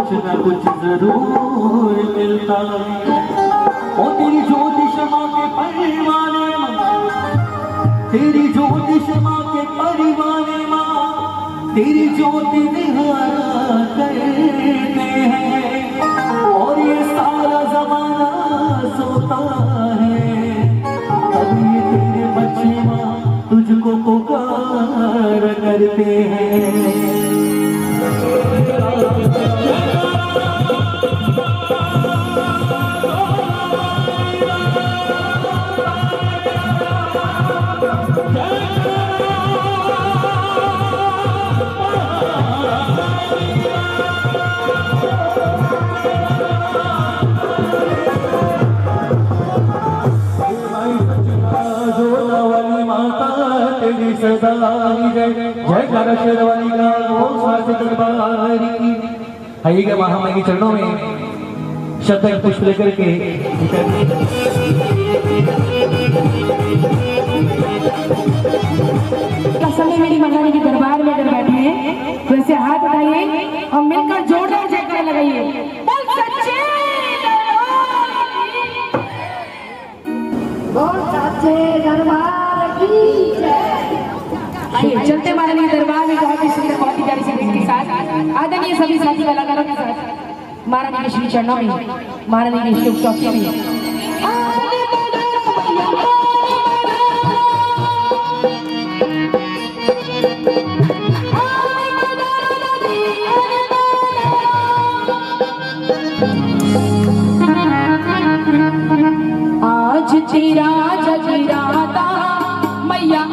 कुछ न कुछ जरूर मिलता है। ओ तेरी ज्योतिष माँ के परवाने माँ, तेरी ज्योतिष माँ के परवाने माँ, तेरी ज्योति निहारा करते हैं और ये सारा जमाना सोता है। अब ये तेरे बच्चे माँ तुझको पुकार करते हैं। जय कर शेरवाली का बोल साज दरबारी की। आइएगा महामाई के चरणों में श्रद्धा के पुष्प लेकर के। समय मेरी महारानी के दरबार में अगर बैठे हैं तो ऐसे हाथ उठाइए और मिलकर जोरदार जयकारा लगाइए। चलते महारानी के दरबार में बहुत ही सुंदर बहुत ही प्यारी संगीत के साथ आदरणीय सभी साथी कलाकारों के साथ महारानी के श्री चरणों में, महारानी के शुभ चौकी में आज तेरा जगराता मैया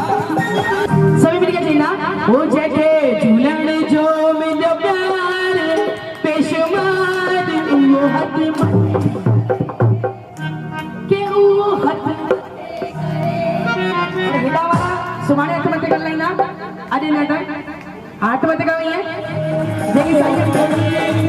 सभी मिलके जीना वो जैके झूलन जो मिलो प्यार पेशमार वो हद के वो हद हिला वाला सुमाने आत्महत्या कर लेना अरे नाटक आत्महत्या कर रही है देखिए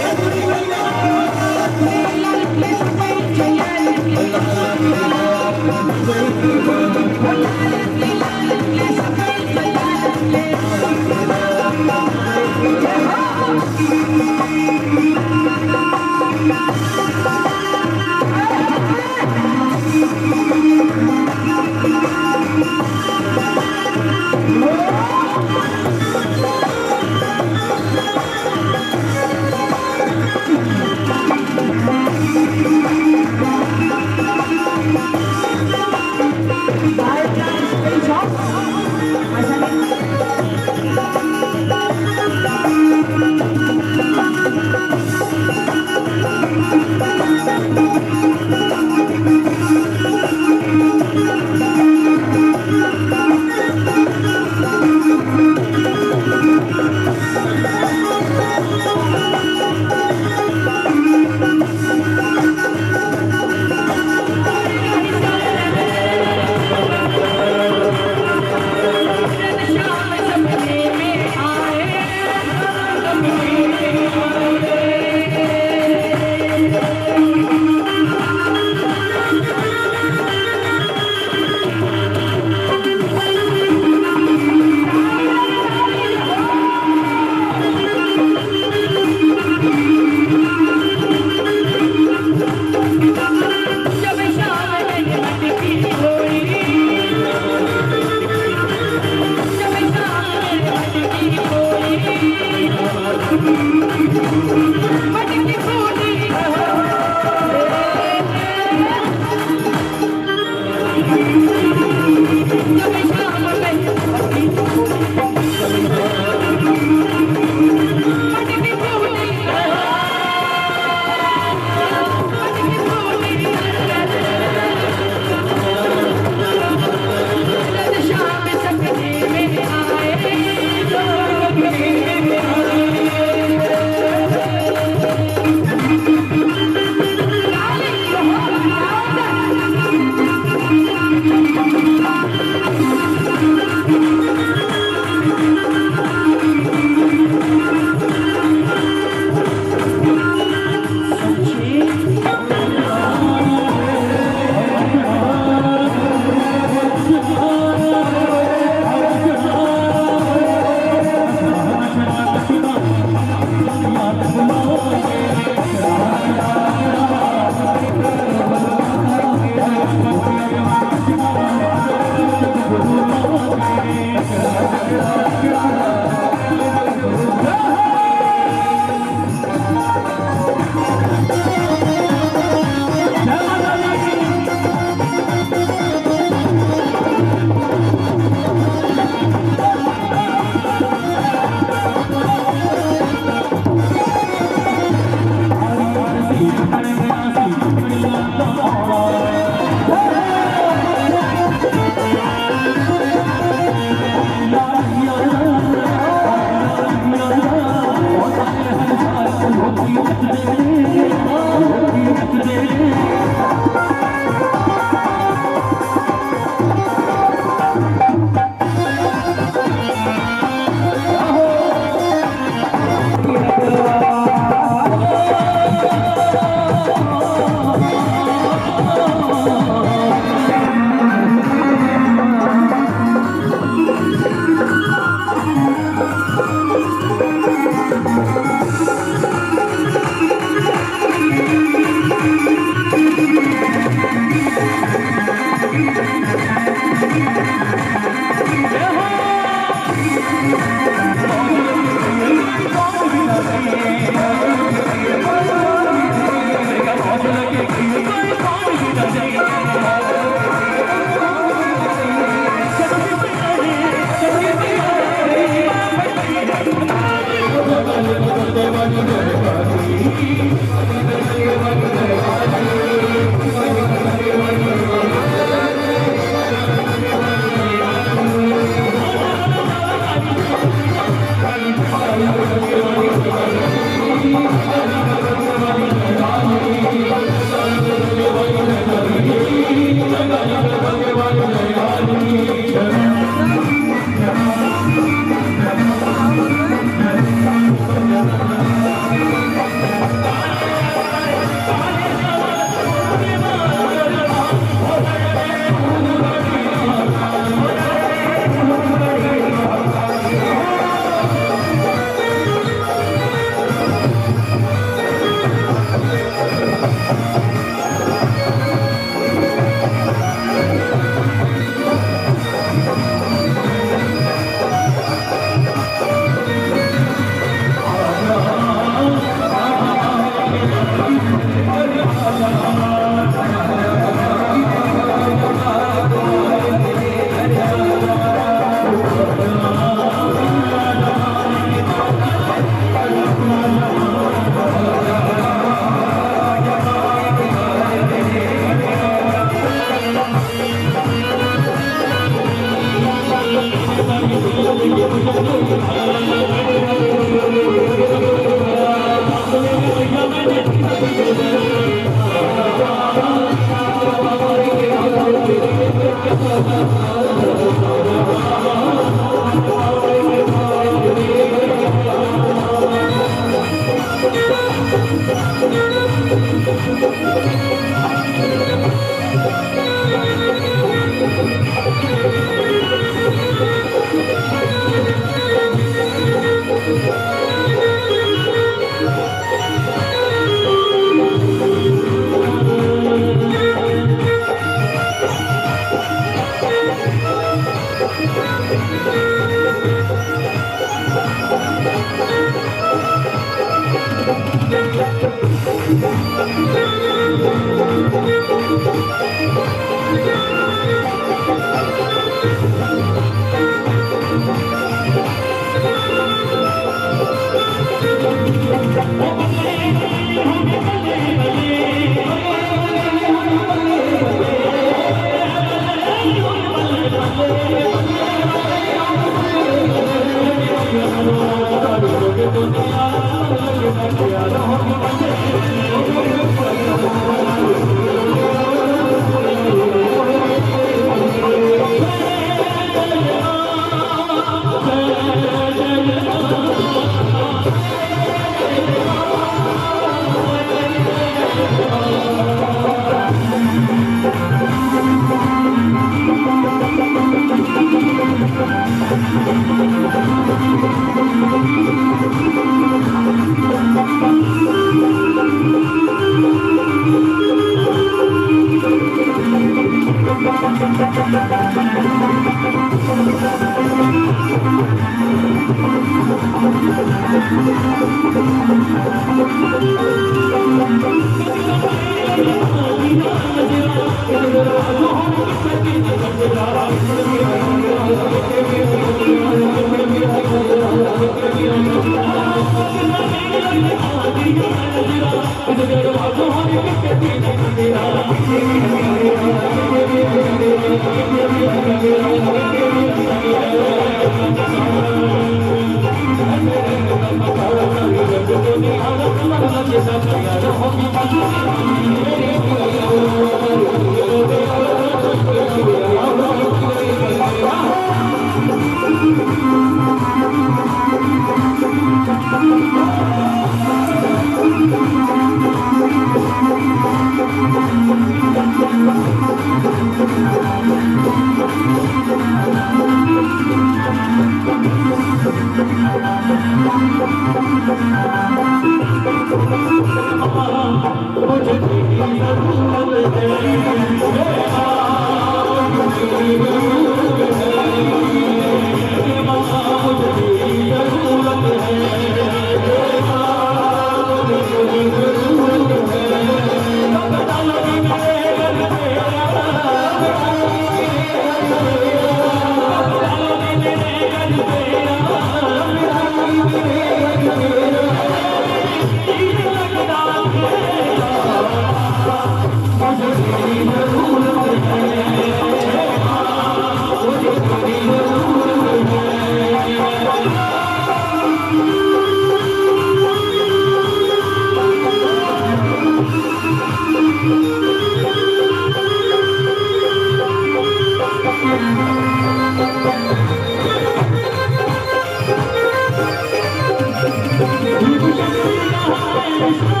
Oh,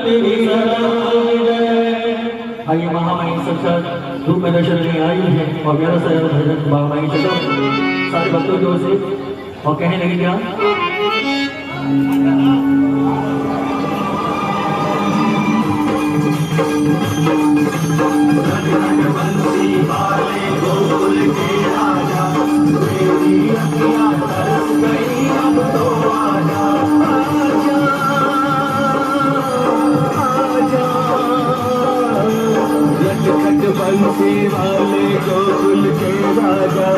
तेरी सराय। आइए महामाई साक्षात रूप में दर्शन लेने आई है और मेरा सर भजन महामाई चलो सारे भक्तों की ओर से और कहने लगी क्या बंसी वाले गोकुल के राजा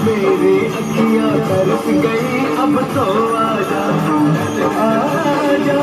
मेरी अखियां तरस गई अब तो आजा आजा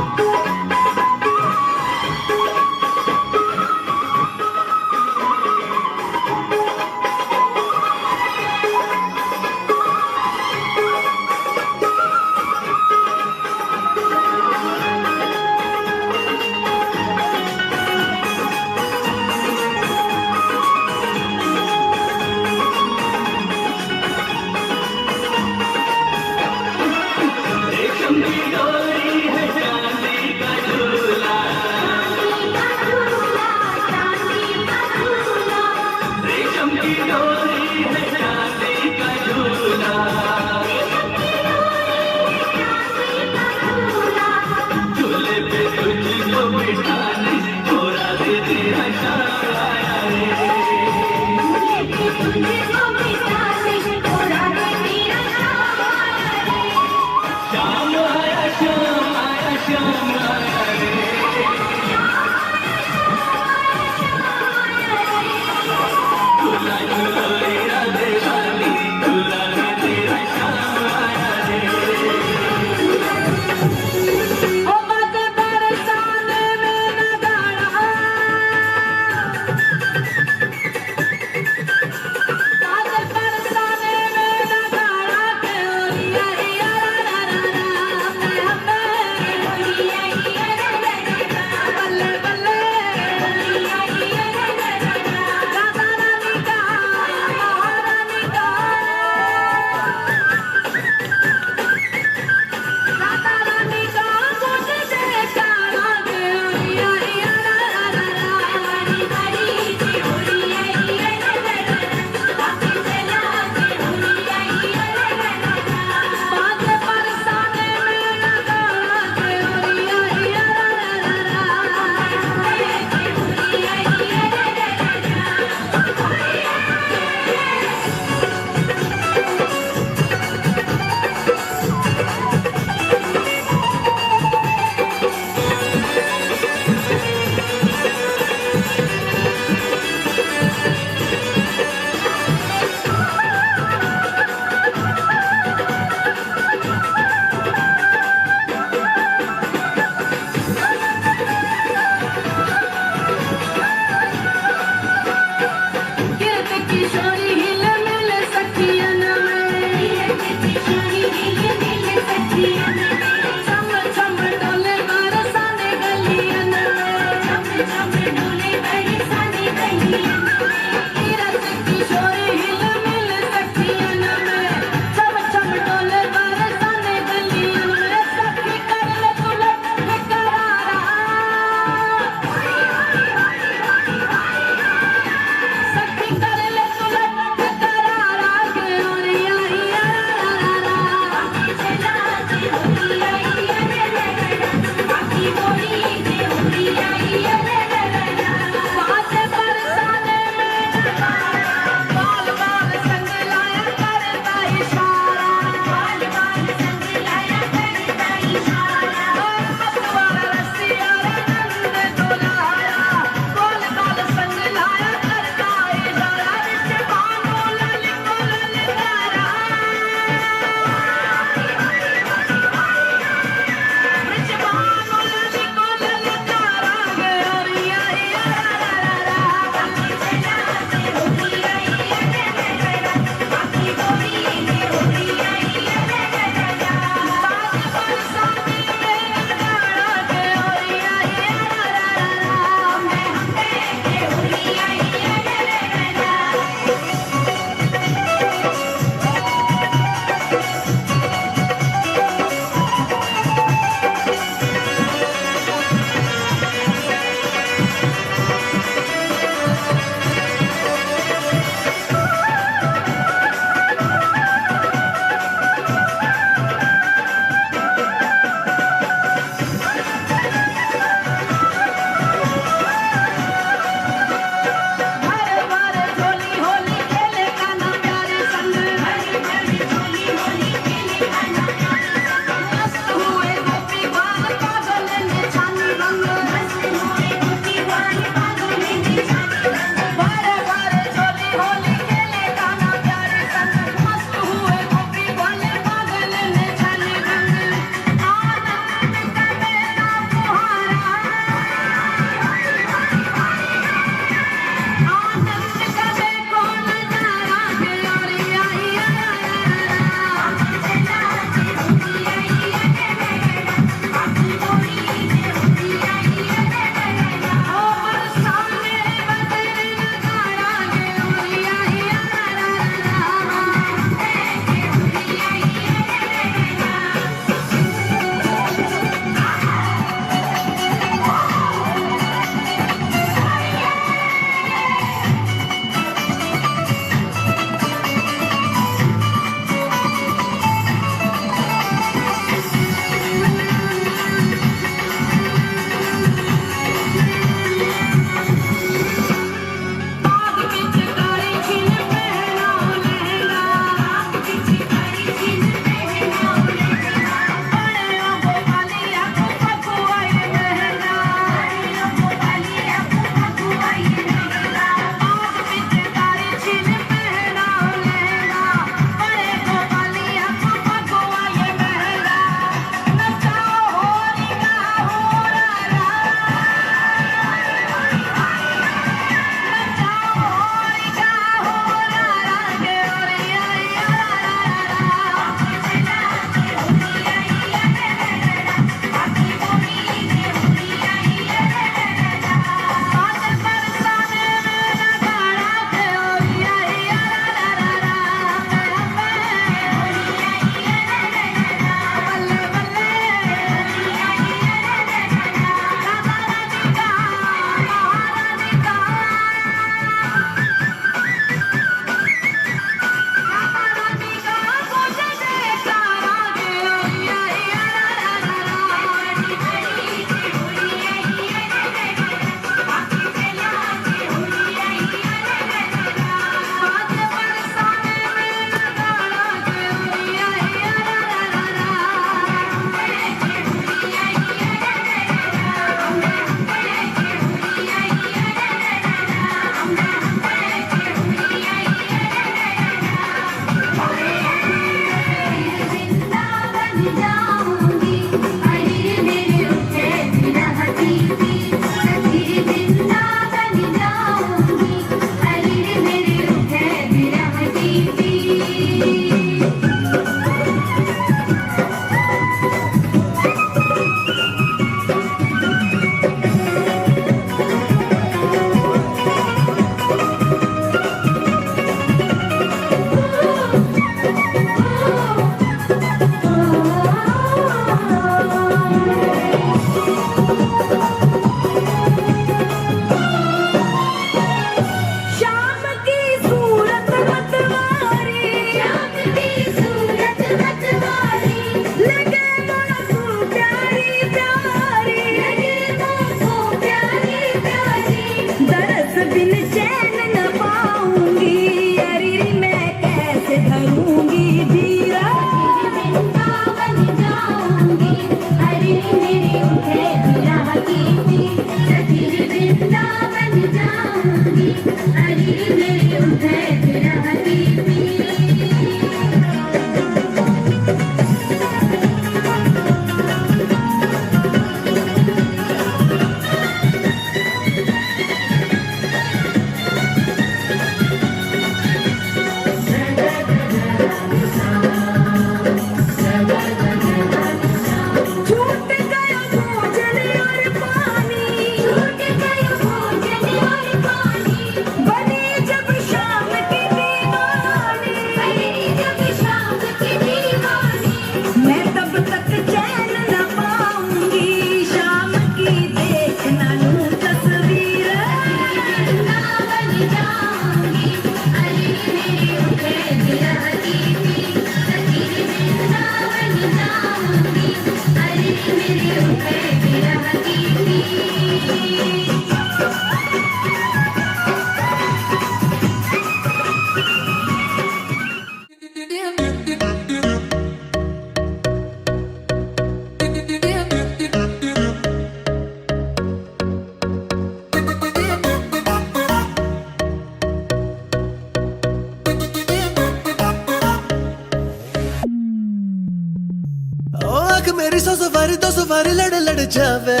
सवारी सौ सवारी दो सवारी लड़ लड़ जावे,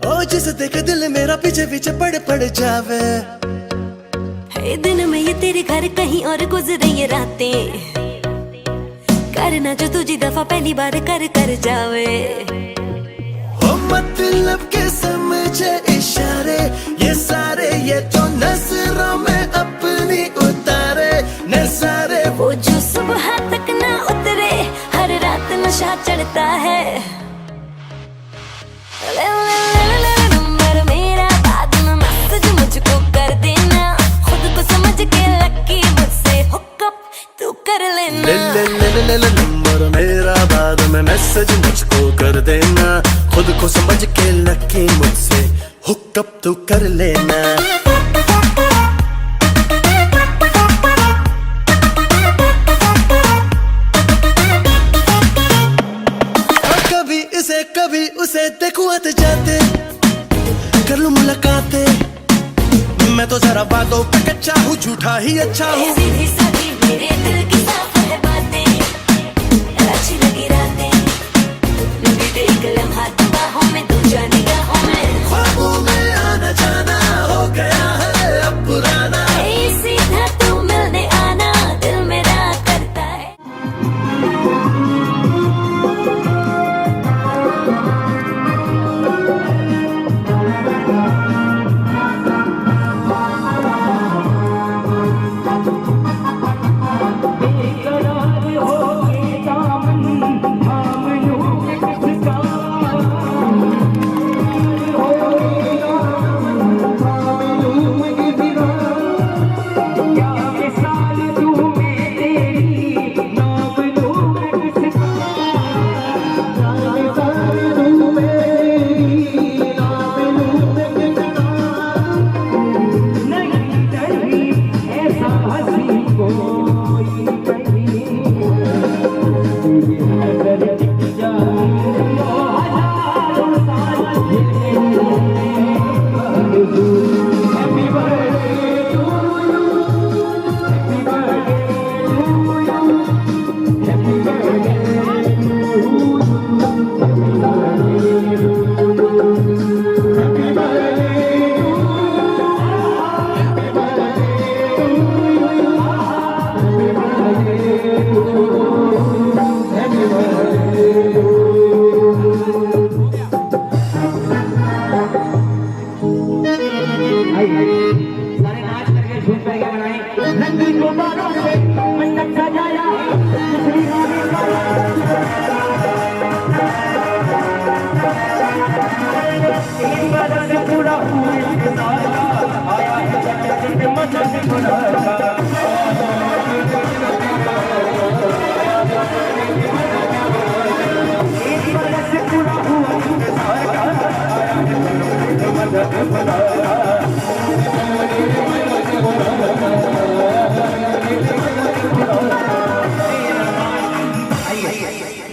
ओ जिसे देख दिल मेरा पीछे पीछे पड़ जावे। है दिन में ये तेरे घर कहीं और गुजरे ये रातें, करना जो तुझी दफा पहली बार कर जावे। ओ मतलब के समझे इशारे ये सारे, ये तो नजरों में अपनी उतारे नजारे। वो जो सुबह तक ना उतरे, हर रात नशा चढ़ता है। ले ले ले ले नंबर मेरा, बाद में मैसेज मुझको कर देना, खुद को समझ के लकी मुझसे हुकअप तू कर लेना। ले ले ले ले ले नंबर मेरा, बाद में मैसेज मुझको कर देना, खुद को समझ के लकी मुझसे हुकअप तू कर लेना। कभी उसे देखूं आते जाते, कर लूं मुलाकातें, मैं तो जरा बातों पे कच्चा हूँ, झूठा ही अच्छा हूँ। सीधी सादी मेरे दिल की साफ है बातें, अच्छी लगी रातें, बीते एक लम्हा बाहों में, दूजा निगाहों में, ख्वाबों में आना जाना हो गया है अब पुराना। सीधा तू मिलने आना, दिल मेरा करता है।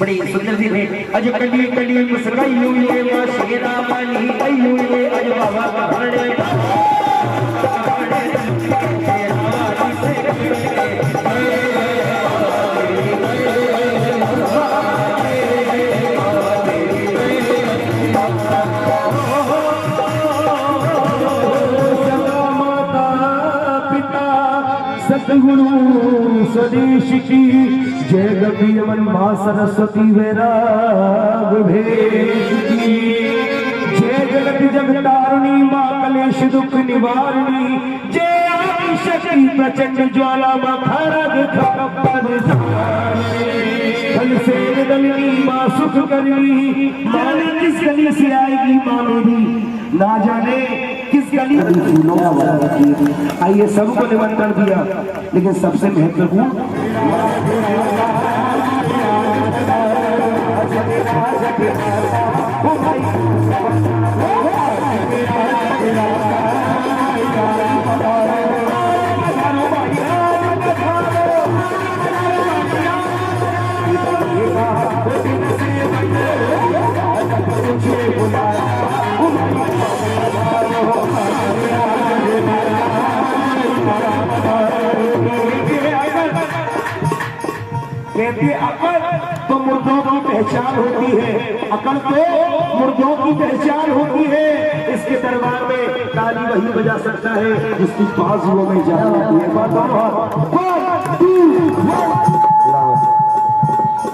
बड़ी सुंदर सी भेंट। अज कली कली मुस्काई हुई है मां शेरा वाली आई हुई है, अज बाबा बड़े सतगुरु स्वदेश की जय गभी मन मां सरस्वती वैराग भेष की जय जगत जगतारिणी मां कलेश दुख निवारिणी जय आदि शक्ति प्रचंड ज्वाला मां खरग खप्पर फल से दलनी मां सुख करनी। माने किस गली से आएगी मां मेरी, ना जाने किस गली। आइए सबको निमंत्रण दिया, लेकिन सबसे महत्वपूर्ण कहते हैं अकल तो मुर्दों की पहचान होती है, अकल तो मुर्दों की पहचान होती है। इसके दरबार में ताली वही बजा सकता है जिसकी बाजुओं में जान होती है।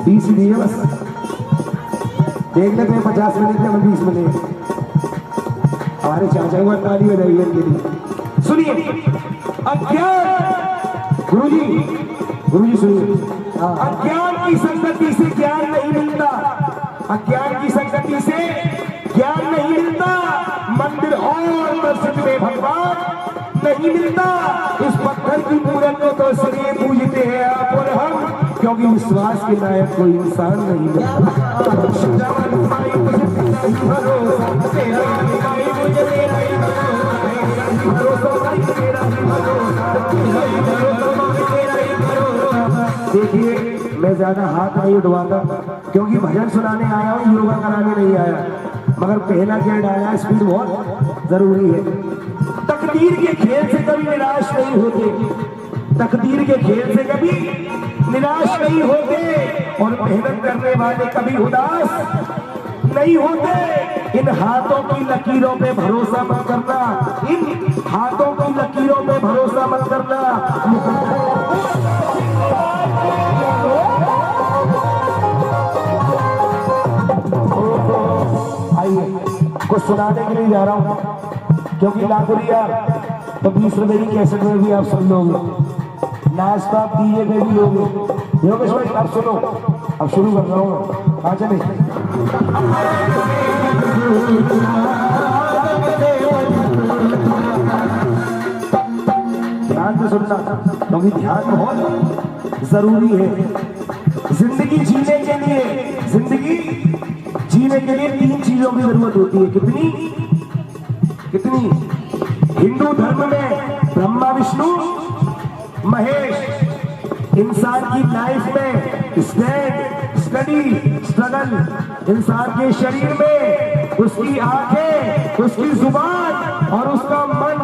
20 दिए बस, देख लेते हैं 50 मिनट में 20 मिनट। हमारे चाचा हुआ ताली बजाइए इनके लिए। सुनिए, अज्ञान गुरुजी सुनिए, अज्ञान की संगति से ज्ञान नहीं मिलता, अज्ञान की संगति से ज्ञान नहीं मिलता। मंदिर और मस्जिद में भगवान नहीं मिलता। इस पत्थर की मूरत को तो सभी पूजते हैं आप और हम, क्योंकि विश्वास के लायक कोई इंसान नहीं मिलता। देखिए, मैं ज्यादा हाथ नहीं उठवाता क्योंकि भजन सुनाने आया हूँ, योगा कराने नहीं आया। मगर पहला गेट आया, स्पीड बहुत जरूरी है। तकदीर के खेल से कभी निराश नहीं होते, तकदीर के खेल से कभी निराश नहीं होते, और मेहनत करने वाले कभी उदास नहीं होते। इन हाथों की लकीरों पे भरोसा मत करना, इन हाथों की लकीरों पे भरोसा मत करना। आइए, कुछ सुनाने के लिए जा रहा हूँ, क्योंकि लाखुरिया तो 20 रुपए की कैसेट में भी आप सुन लोगे, नाश्ता डीजे में भी लोगे। योगेश भाई आप सुनो, अब शुरू कर रहा हूँ। हाँ चले, ध्यान से सुनना, क्योंकि ध्यान बहुत जरूरी है। जिंदगी जीने के लिए, जिंदगी जीने के लिए 3 चीजों की जरूरत होती है। कितनी कितनी? हिंदू धर्म में ब्रह्मा विष्णु महेश। इंसान की लाइफ में स्टैंड, स्टडी, स्ट्रगल। इंसान के शरीर में उसकी आंखें, उसकी जुबान और उसका मन।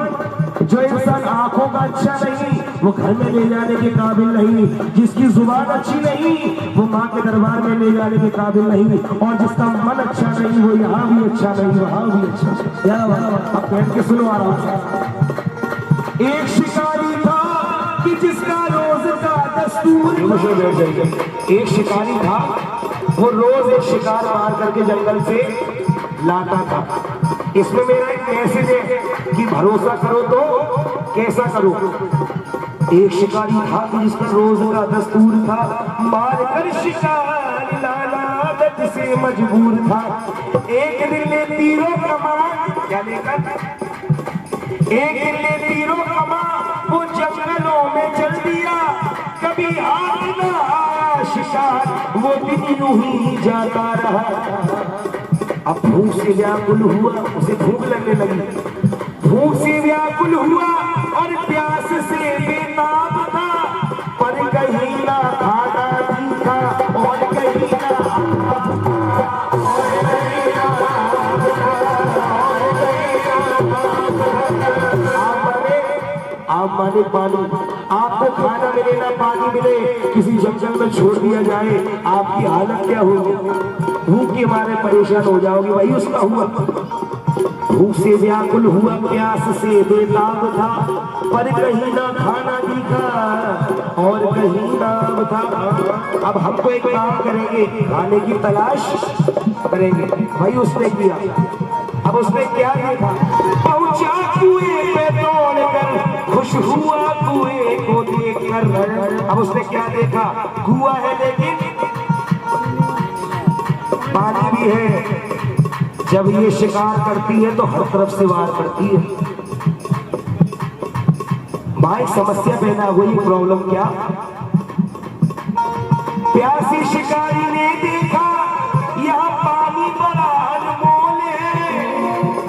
जो इंसान आंखों का अच्छा नहीं, वो घर में ले जाने के काबिल नहीं। जिसकी जुबान अच्छी नहीं, वो माँ के दरबार में ले जाने के काबिल नहीं। और जिसका मन अच्छा नहीं, वो यहाँ भी अच्छा नहीं, वहां भी अच्छा। क्या बात, अब बैठ के सुनो आराम से। एक शिकारी था कि जिसका रोज का दस्तूर, एक शिकारी था, वो रोज एक शिकार मार करके जंगल से लाता था। इसमें मेरा एक मैसेज है कि भरोसा करो तो कैसा करो। एक शिकारी था कि जिसका रोज का दस्तूर था, मार कर शिकार लाना आदत से मजबूर था। एक दिन ने तीरों कमान, क्या लेकर, एक दिन ने तीरों कमान वो जंगलों में चल दिया। कभी हाथ न आया शिकार, वो दिन यूं ही जाता रहा। अब भूख से व्याकुल हुआ, उसे भूख लगने लगी। भूख से व्याकुल हुआ और प्यास से बेताब था, पर कहीं ना खाना दिखा और कहीं आप माने पानी, आपको खाना मिले ना पानी मिले, किसी जंगल में छोड़ दिया जाए, आपकी हालत क्या होगी? भूख के मारे परेशान हो जाओगे। वही उसका हुआ, भूख से व्याकुल हुआ, प्यास से बेताब था, पर कहीं ना खाना दिखा और कहीं नाम था। अब हमको एक काम करेंगे, खाने की तलाश करेंगे। भाई उसने किया। अब उसने क्या देखा? पहुंचा कुएं पे तोड़कर, खुश हुआ कुएं को देखकर। अब उसने क्या देखा? कुआं है लेकिन पानी भी है। जब ये शिकार करती है तो हर तरफ से वार करती है। भाई समस्या पैदा हुई, प्रॉब्लम क्या? प्यासी शिकारी ने देखा यहाँ पानी बड़ा अनमोल है,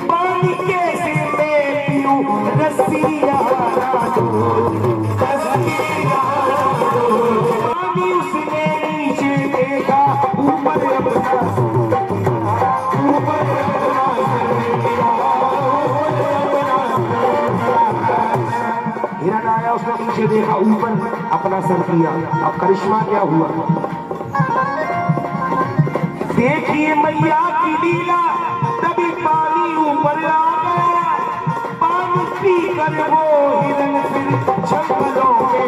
पानी कैसे मैं पीऊं, रस्सी पानी उसने नीचे देखा, ऊपर हिरण आया, उसने नीचे देखा, ऊपर अपना सर किया। अब करिश्मा क्या हुआ, देखिए मैया की लीला, तभी पानी ऊपर आ गया, पानी पी कर वो हिरन फिर जंगलों में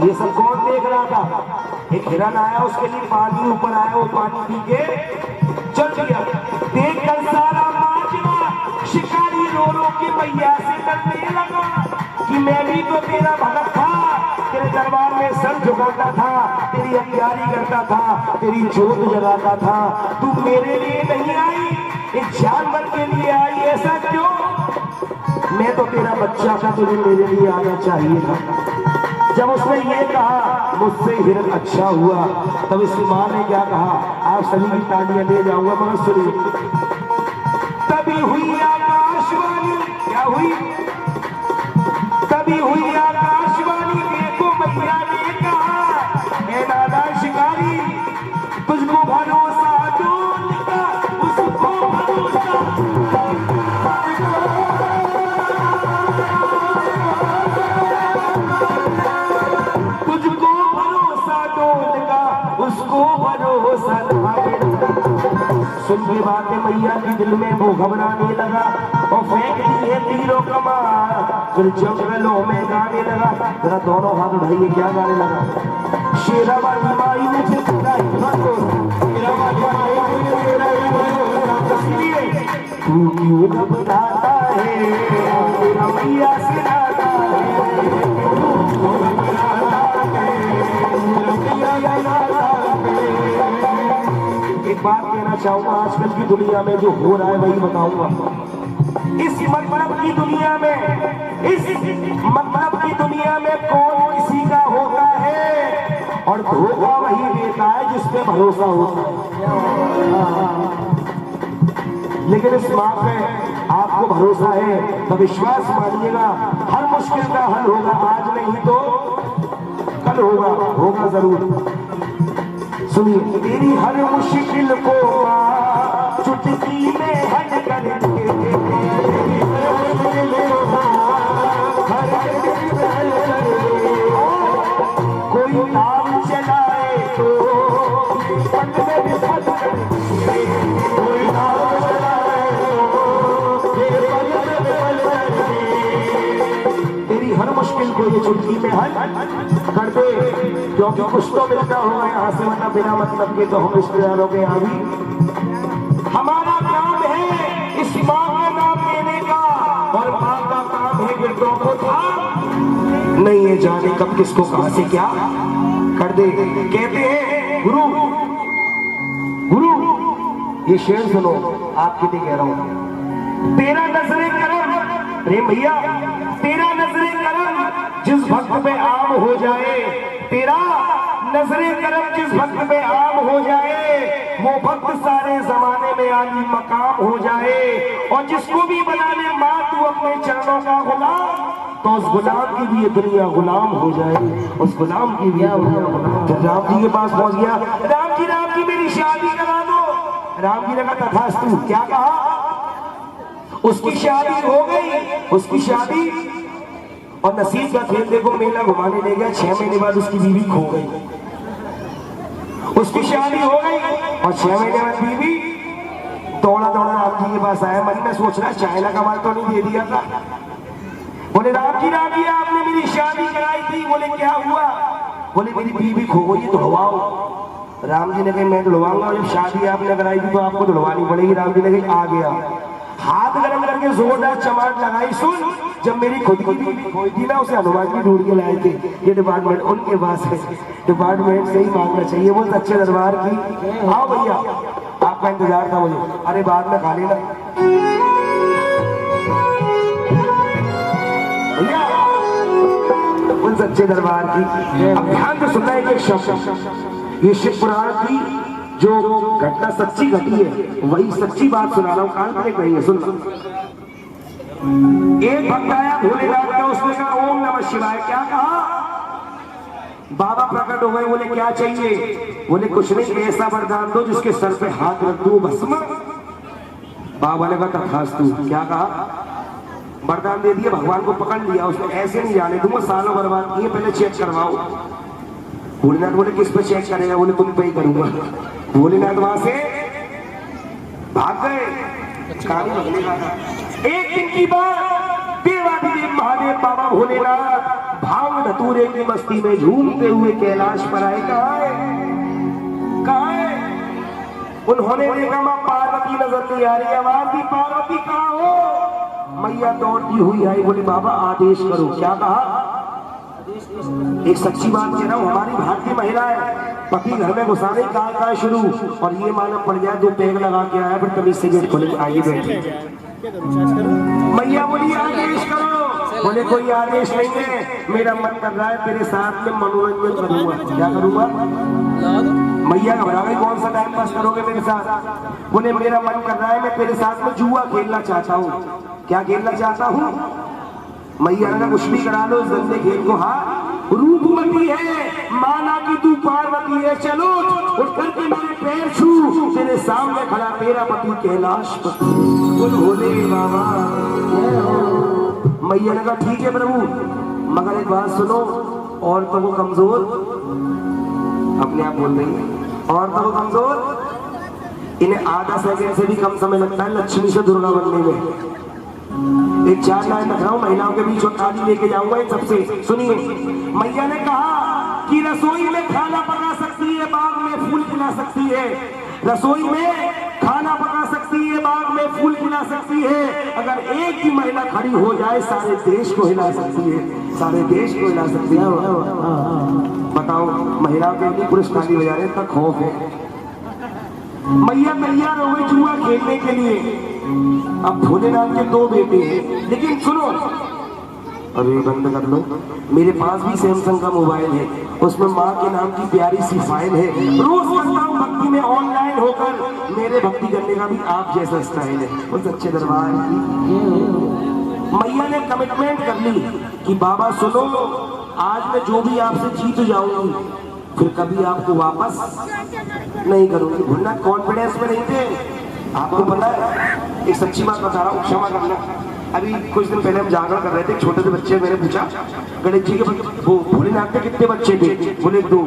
ये सब कौन देख रहा था? एक हिरन आया, उसके लिए पानी ऊपर आया, वो पानी पी के चल गया। देख कर सारा माजरा शिकारी रो रो के मैया से डरने लगा कि मैं भी तो तेरा भगत था, तेरे दरबार में सर झुकाता था, तेरी अखियारी करता था, तेरी जोत जगाता था, तू मेरे लिए नहीं आई, एक जानवर के लिए आई, ऐसा क्यों? मैं तो तेरा बच्चा था, तुझे मेरे लिए आना चाहिए था। जब उसने ये कहा मुझसे हिरन अच्छा हुआ, तब इसकी माँ ने क्या कहा, आप सभी की तालियां ले जाऊंगा, मगर सुनिए। तभी हुई आकाशवाणी, क्या हुई? तभी हुई आकाशवाणी, देखो मैया ने कहा, ए दादा शिकारी, तुझको भरोसा दूर का, उसको भरोसा उसको भरोसा नहीं। सुन के बातें मैया के दिल में वो घबराने लगा और फेंक दिए तीरों का मार, फिर जंगलों में गाने लगा। जरा दोनों हाथ उठाइए, क्या गाने लगा? शेरा वाली माई मुझे तेरा ही भरोसा, शेरा वाली माई मुझे तेरा ही भरोसा, इसलिए तू क्यों घबराता है, तेरा मैया से नाता है, एक बात कहना चाहूंगा, आजकल की दुनिया में जो हो रहा है वही बताऊंगा। इस मतलब की दुनिया में, इस मतलब की दुनिया में कौन किसी का होता है और धोखा वही देता है जिस पे भरोसा होता है। लेकिन इस बात में आपको भरोसा है तो विश्वास मानिएगा, हर मुश्किल का हल होगा, आज नहीं तो कल होगा, होगा जरूर। सुनिए, तेरी हर मुश्किल को चुटकी में हल करके, कोई नाम चलाए तो पट में भी फट करके, कोई नाम चलाए तो तेरी हर मुश्किल को ये चुटकी में हल कर दे, क्योंकि कुछ तो मिलता होगा यहाँ से, वरना बिना मतलब के तो हम रिश्तेदारों के यहाँ भी। हमारा काम है इस माँ का नाम लेने का, और माँ का काम है गिरदों को थाम नहीं है जाने कब किसको कहां से क्या कर दे। कहते हैं गुरु, गुरु ये शेर सुनो, आपके लिए कह रहा हूं। तेरा नजरे करम, प्रेम भैया, तेरा नजरे करम जिस भक्त पे आम हो जाए, तेरा नजरे करम जिस भक्त पे आम हो जाए, वो भक्त सारे जमाने में आली मकाम हो जाए। और जिसको भी बनाने माँ तू अपने चरणों का गुलाम, तो उस गुलाम की भी ये दुनिया गुलाम हो जाए, उस गुलाम की भी दुनिया गुलाम। राम जी के पास पहुंच गया, राम जी मेरी शादी करा दो। राम जी ने कहा तथास्तु, क्या कहा? उसकी शादी हो गई, उसकी शादी, और नसीब का खेल देखो, मेला घुमाने ले गया, 6 महीने बाद उसकी बीवी खो गई। उसकी शादी हो गई और 6 महीने बाद बीवी दौड़ा दौड़ा राम जी के पास आया, मन में सोच रहा है चाइना का माल तो नहीं दे दिया था। बोले राम जी आपने मेरी शादी कराई थी। बोले क्या हुआ? बोले मेरी बीवी खो गई, धुलवाओ। राम जी ने कहा मैं धुलवाऊंगा, जब शादी आपने कराई थी तो आपको धुलवानी पड़ेगी। राम जी ने कहा आ गया, हाथ गरम करके जोरदार चमाट लगाई। सुन, जब मेरी खुद की बीवी खोई थी ना, उसे हनुमान जी ढूंढ के लाए थे। ये डिपार्टमेंट उनके पास है, डिपार्टमेंट से ही मांगना चाहिए। वो अच्छे दरबार की। आओ भैया, आपका इंतजार था मुझे। अरे बाद में खा लेना भैया, उन सच्चे दरबार की। अब ध्यान से सुनना है, एक शब्द, ये शिव पुराण की जो घटना सच्ची घटी है, वही सच्ची बात सुना रहा हूं, काल्पनिक नहीं है। सुनना, एक भक्त आया भोलेनाथ का, उसने कहा ओम नमः शिवाय। क्या कहा? बाबा प्रकट हो गए। बोले क्या चाहिए? बोले कुछ नहीं, ऐसा वरदान दो जिसके सर पे हाथ रख दूं भस्म बाबा ने कहा तथास्तु। क्या कहा? वरदान दे दिया, भगवान को पकड़ लिया उसने, ऐसे नहीं जाने दूंगा, सालों बर्बाद किए, पहले चेक करवाओ। भोलेनाथ बोले किस पे चेक करेगा? बोले तुम पे ही करूंगा। भोलेनाथ वहां से भाग गए। एक दिन की बात, देवादिदेव महादेव बाबा भोलेनाथ भांग धतूरे की मस्ती में झूमते हुए कैलाश पर आए। कहाँ है? उन्होंने देखा मां पार्वती नजर नहीं आ रही, आवाज दी पार्वती कहाँ हो? मैया दौड़ती हुई आई, बोली बाबा आदेश करो। क्या कहा? एक सच्ची बात कह रहा हूँ, हमारी भारतीय महिला है, पति घर में घुसाने का शुरू, और ये मालूम पड़ जाए 2 पैग लगा के आया, फिर कभी से गेट खोले, आइए बैठे। मैया बोली आदेश करो। बोले कोई आदेश नहीं है, मेरा मन कर रहा है तेरे साथ में मनोरंजन करूंगा। क्या करूंगा? मैया घबरा गई, कौन सा टाइम पास करोगे मेरे साथ? बोले मेरा मन कर रहा है मैं तेरे साथ में जुआ खेलना चाहता हूँ। क्या खेलना चाहता हूँ? मैया ने कुछ भी करा लो इस गंदे खेल को। हाँ रूपमती है, माना कि तू पार्वती है, चलो उठ करके मेरे पैर छू, तेरे सामने खड़ा तेरा पति कैलाश पति। बोले बाबा। मैया ने कहा ठीक है प्रभु, मगर एक बात सुनो, औरतों को कमजोर, अपने आप बोल रही है, औरतों को कमजोर, इन्हें आधा सेकंड से भी कम समय लगता है लक्ष्मी से दुर्गा बनने में। एक 4 लाइन रख रहा हूं महिलाओं के बीच और थाली लेके जाऊंगा इन सबसे। सुनिए, मैया ने कहा कि रसोई में खाना पका सकती है, बाग में फूल खिला सकती है। रसोई में खाना पका सकती है, बाग में फूल खिला सकती है। अगर एक ही महिला खड़ी हो जाए सारे देश को हिला सकती है, सारे देश को हिला सकती है। बताओ महिलाओं के लिए पुरुष ताली बजा रहे, तक खौफ है। मैया तैयार हो गई जुआ खेलने के लिए। अब भोलेनाथ के 2 बेटे हैं, लेकिन सुनो, अरे बंद कर लो, मेरे पास भी सैमसंग का मोबाइल है, उसमें माँ के नाम की प्यारी सी फाइल है। रोज करता हूँ भक्ति में ऑनलाइन होकर, मेरे भक्ति करने का भी आप जैसा स्टाइल है। उस अच्छे दरबार की मैया ने कमिटमेंट कर ली कि बाबा सुनो, आज मैं जो भी आपसे जीत जाऊंगी फिर कभी आपको वापस नहीं करूंगी। भोलेनाथ कॉन्फिडेंस में नहीं थे, आपको पता है। एक सच्ची बात बता रहा हूँ, क्षमा करना। अभी कुछ दिन पहले हम जागरण कर रहे थे, छोटे से बच्चे, मैंने पूछा गणेश जी के वो भोलेनाथ के कितने बच्चे थे? बोले 2।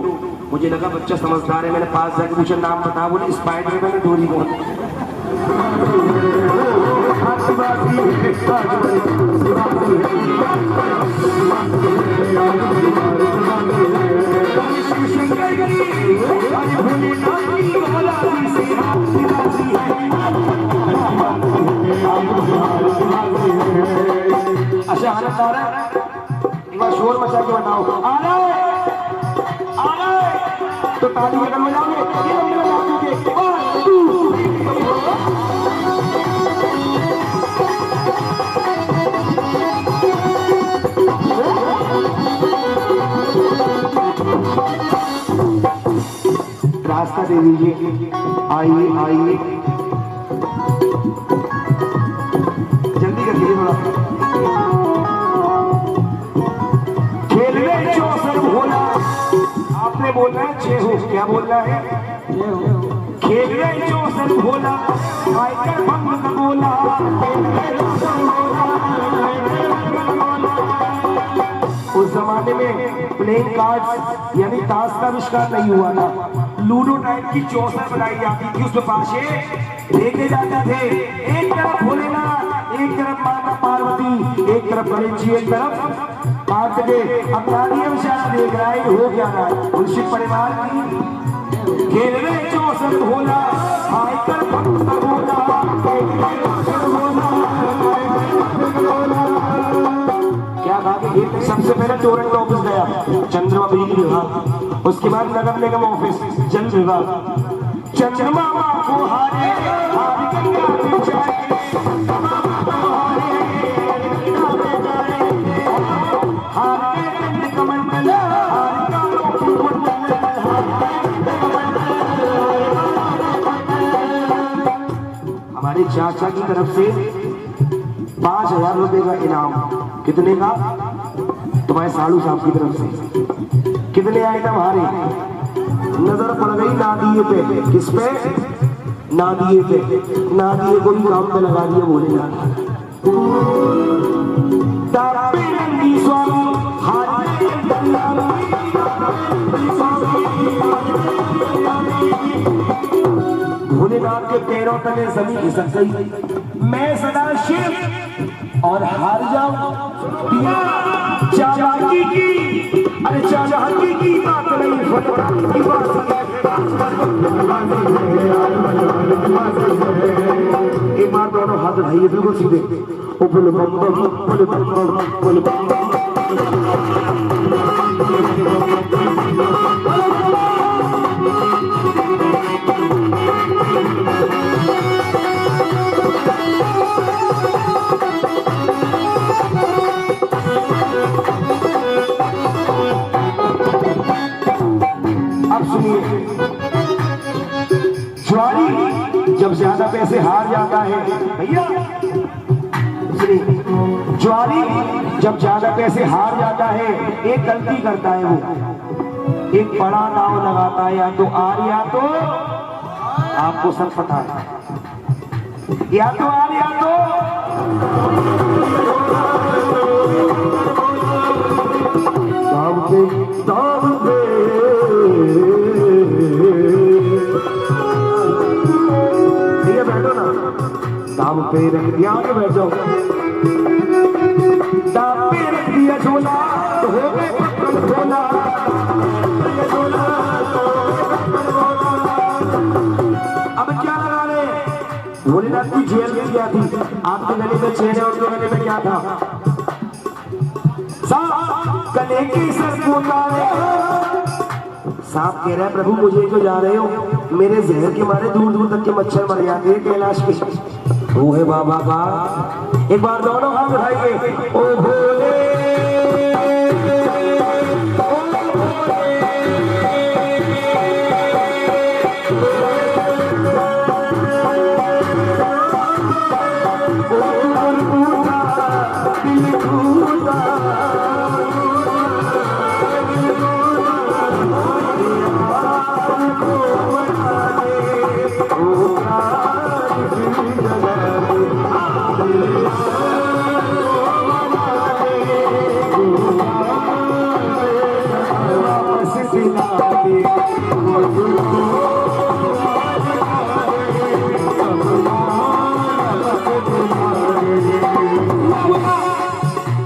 मुझे लगा बच्चा समझदार है, मैंने पास जाकर पूछा नाम बता, बोले स्पाइडरमैन डोरेमोन। अच्छा आनंद आ रहा है? एक बार शोर मचा के बताओ, आ रहा है तो ताली अगर बजाओगे, ये हम बजा दोगे। 1 2 रास्ता दे दीजिए। आइए आइए, जल्दी कर दीजिए थोड़ा। खेलने चौसर भोला, आपने बोलना है 6 हो। क्या बोलना है? खेलने चौसर भोला, आयकर भंग का बोला। उस जमाने में प्लेइंग कार्ड्स यानी ताश का आविष्कार नहीं हुआ था। लूडो टाइप की चौसर बनाई जाती थी, उसमें पाशे लेके जाते थे। एक तरफ भोलेनाथ, एक तरफ माता पार्वती, एक तरफ गणेश जी, एक तरफ कार्तिके। अब नारियल शाह देख रहा है हो क्या रहा है। उनसे परिवार की खेलने चौसर भोला, आयकर भक्त भोला। क्या कहा कि सबसे पहले टोरेंट ऑफिस गया, चंद्रमा बिजली विभाग, उसके बाद नगर निगम ऑफिस, जल विभाग। चंद्रमा को हारे हमारे चाचा की तरफ से 5000 रुपए का इनाम। कितने का? तुम्हारे साड़ू साहब की तरफ से। कितने आइटम हारे? नजर पड़ गई नादिये पे। किस पे? ना दिए थे, ना दिए को भी काम पे लगा दिया भोलेनाथ। तापे नंदी स्वामी हारे भोलेनाथ के पैरों तले जमीन खिसक गई। मैं सदा शिव और हार जाऊं दिया चालाकी की, अरे चालाकी की बात नहीं फटकी बात है। एक बार दोनों हाथ उठाइए बिल्कुल सीधे। ओ बोल बम बम बोल बम बम बोल बम बम। अब सुनिए, ज्वारी जब ज्यादा पैसे हार जाता है भैया, सुनिए, ज्वारी जब ज्यादा पैसे हार जाता है एक गलती करता है वो, एक बड़ा दाव लगाता है, या तो आर या तो आपको सब पता है, या तो आर या तो दाव पे बैठो ना, दाव पे रख दिया तो बैठ जाओ। दाव पे रख दिया झोला तो हो गए पत्थर झोला। अब क्या लगा रहे? भोलेनाथ की जेल में क्या थी? आपके गले में चेहरे और उनके गले में क्या था? गले की सर उतारे। सांप कह रहा है प्रभु मुझे जो जा रहे हो, मेरे जहर के मारे दूर दूर तक के मच्छर मर जाते हैं कैलाश के। वो है बाबा का। एक बार दोनों हाथ उठाइए। ओ भोले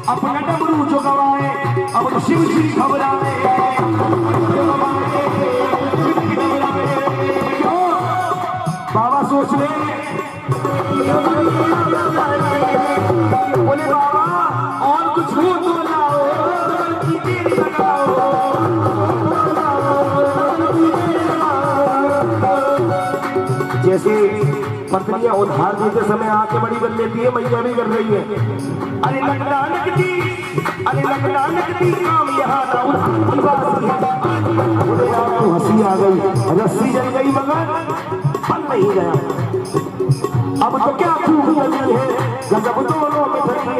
अपना डमरू जो गवाए अब शिव जी घबराए। बाबा सोच ले, बोले बाबा और कुछ हो तो लाओ, जैसे पत्नियां उधार देते समय आके बड़ी बन लेती है, मैया भी कर रही है। अरे लगना लगती, अरे लगना लगती काम यहाँ था तो हंसी आ गई, रस्सी जल गई मगर बन नहीं गया। अब तो क्या खूब लगी है, गजब दोनों में धरी है।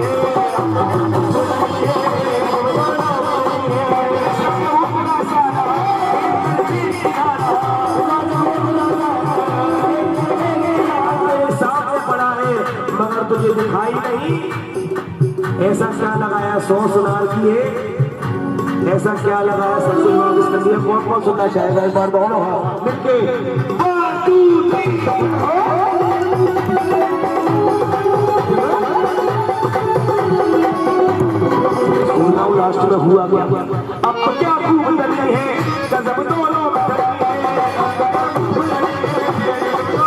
मगर तुझे दिखाई नहीं, ऐसा क्या लगाया 100 सुनार की है, ऐसा क्या लगाया सब कुछ वापस कर दिया। कौन कौन सुनना चाहेगा एक बार दोनों हाथ मिलके? 1 2 3 लास्ट में हुआ क्या? अब तो क्या खूब डरी है, गजब दोनों में डरी है।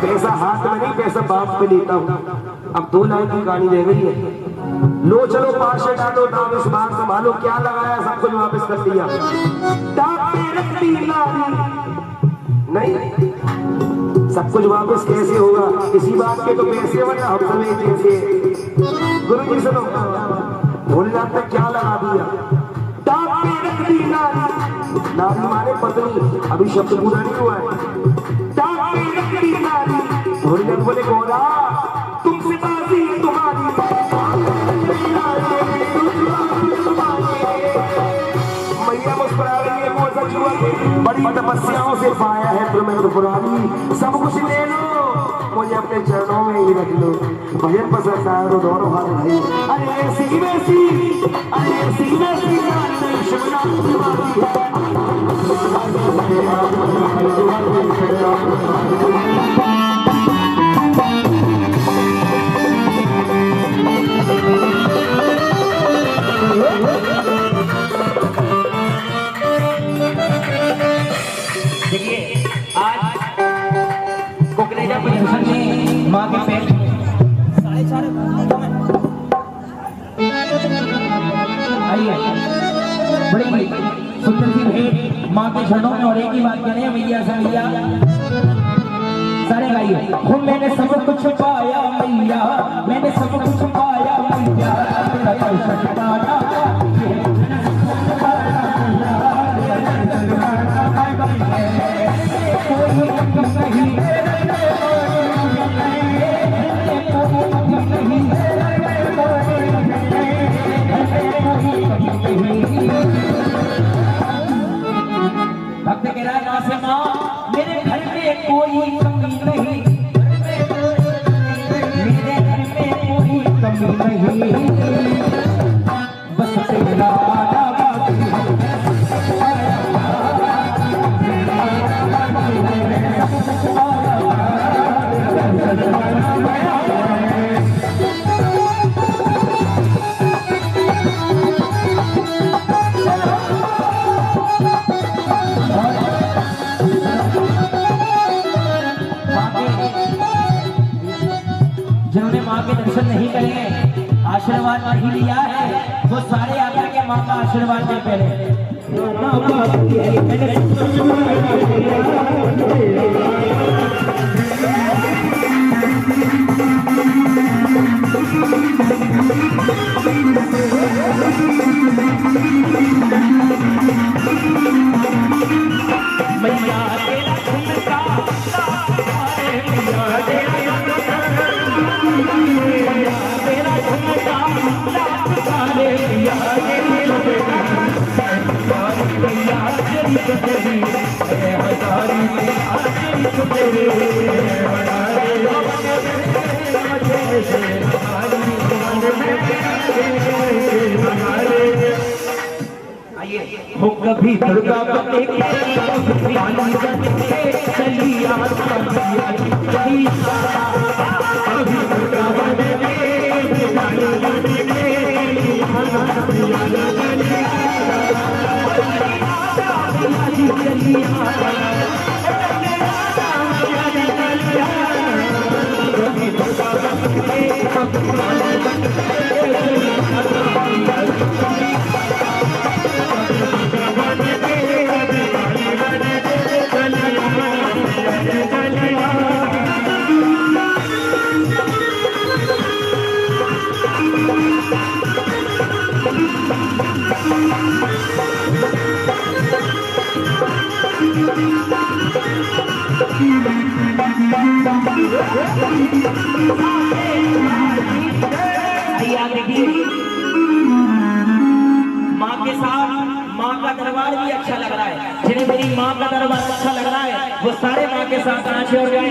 पैसा हाथ में नहीं, पैसा बाप पे लेता हूँ। अब 2 लाइन की कहानी रह गई है। लो चलो पाशे डालो, दाम इस बार संभालो, क्या लगाया सब कुछ वापस कर दिया। नहीं सब कुछ वापस कैसे होगा? इसी बात के तो पैसे वरना हम सब जैसे। गुरु जी सुनो, भोलेनाथ ने क्या लगा दिया? नारी माने पत्नी, अभी शब्द पूरा नहीं हुआ है। भोलेनाथ बोले गोरा तुमसे बाजी तुम्हारी, मैया मुस्कुरा रही है, बड़ी तपस्याओं से पाया है प्रमेंद्र पुरानी। सब कुछ ले लो, मुझे अपने चरणों में ही रख लो। भजन पसंद आया तो दोनों हाथ भाई। अरे ऐसी वैसी, अरे ऐसी वैसी जान नहीं शिवनाथ तुम्हारी है। देखिए आज कुकरेजा प्रदर्शन में माँ के पेट 4:30 आइए बड़ी सुंदर सी भेंट माँ के चरणों में। और एक ही बात कहने हैं मैया से मैया सारे गाइए। हो मैंने सब कुछ पाया मैया, मैंने सब कुछ पाया मैया, तेरा दर्शन पाया भक्त कह रहा है माँ से माँ मेरे घर में कोई कमी नहीं, मेरे घर में कोई कमी नहीं, बस तेरा आना बाकी है। जिन्होंने माँ के दर्शन नहीं करे, आशीर्वाद नहीं लिया है, वो सारे आकर के माँ का आशीर्वाद दे पहले। मैया तेरा झुमका तेरा झुमका हो कभी दुर्गा बने चली माँ के साथ माँ का दरबार भी अच्छा लग रहा है। जिन्हें मेरी माँ का दरबार अच्छा लग रहा है वो सारे माँ के साथ नाचे और गाए।